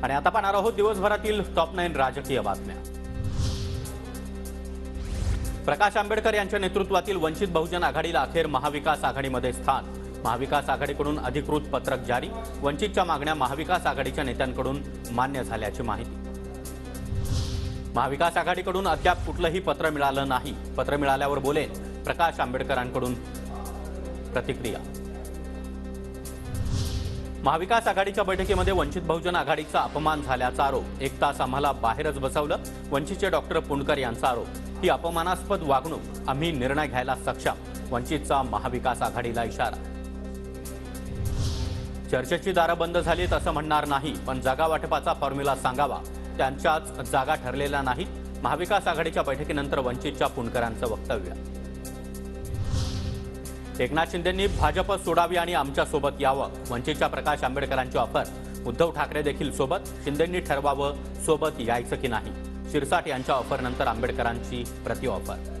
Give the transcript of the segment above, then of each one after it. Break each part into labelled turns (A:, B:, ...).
A: आणि आता पाहणार आहोत दिवसभरातील टॉप 9 राजकीय बातम्या। प्रकाश आंबेडकर यांच्या नेतृत्वातील वंचित बहुजन आघाडीला अखेर महाविकास आघाडीमध्ये स्थान। महाविकास आघाडीकडून अधिकृत पत्रक जारी। वंचितच्या मागण्या महाविकास आघाडीच्या नेत्यांकडून मान्य झाल्याची माहिती। महाविकास आघाडीकडून अद्याप कुठलंही पत्र मिळालं नाही। पत्र मिळाल्यावर बोलेन, प्रकाश आंबेडकरांकडून प्रतिक्रिया। महाविकास आघाडीच्या बैठकीमध्ये वंचित बहुजन आघाडीचा अपमान झाल्याचा आरोप। 1 तास आम्हाला बाहेरच बसवलं। वंचितचे डॉक्टर पुणकर यांचा आरोप। ही अपमानास्पद वागणूक। आम्ही निर्णय घ्यायला सक्षम। वंचितचा महाविकास आघाडीला इशारा। चर्चेची दारं बंद झालीत असं म्हणणार नाही, पण जागा वाटपाचा फॉर्म्युला सांगावा। त्यांच्याच जागा ठरलेल्या नाहीत। महाविकास आघाडीच्या बैठकीनंतर वंचितच्या पुणकरांचं वक्तव्य। एकनाथ शिंदेंनी भाजप सोडावी आणि आमच्या सोबत यावं। वंचितच्या प्रकाश आंबेडकरांची ऑफर। उद्धव ठाकरे देखील सोबत। शिंदेंनी ठरवावं सोबत यायचं की नाही। शिरसाट यांच्या ऑफरनंतर आंबेडकरांची प्रति ऑफर।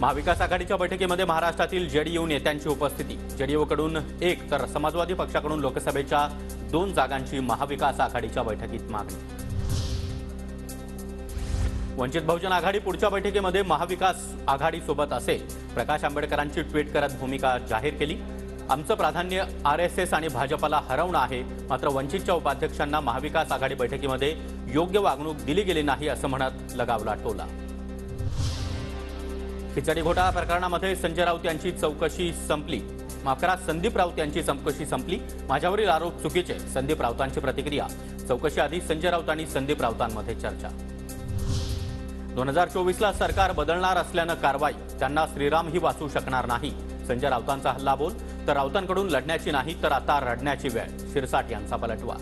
A: महाविकास आघाडीच्या बैठकीमध्ये महाराष्ट्रातील जेडीयू नेत्यांची उपस्थिती। जेडीयूकडून 1 तर समाजवादी पक्षाकडून लोकसभेच्या 2 जागांची महाविकास आघाडीच्या बैठकीत मागणी। वंचित बहुजन आघाडी पुढच्या बैठकीमध्ये महाविकास आघाडीसोबत असेल। प्रकाश आंबेडकरांची ट्विट करत भूमिका जाहीर केली। आमचं प्राधान्य आरएसएस आणि भाजपला हरवणं आहे, मात्र वंचितच्या उपाध्यक्षांना महाविकास आघाडी बैठकीमध्ये योग्य वागणूक दिली गेली नाही असं म्हणत लगावला टोला। खिचडी घोटाळा प्रकरणामध्ये संजय राऊत यांची चौकशी संपली। संदीप राऊत यांची चौकशी संपली। माझ्यावरील आरोप चुकीचे। संदीप राऊतांची प्रतिक्रिया। चौकशी आधी संजय राऊत आणि संदीप राऊतांमध्ये चर्चा। 2024ला सरकार बदलणार असल्यानं कारवाई। त्यांना श्रीरामही वाचू शकणार नाही। संजय राऊतांचा हल्ला बोल। तर राऊतांकडून लढण्याची नाही तर आता रडण्याची वेळ। शिरसाट यांचा पलटवार।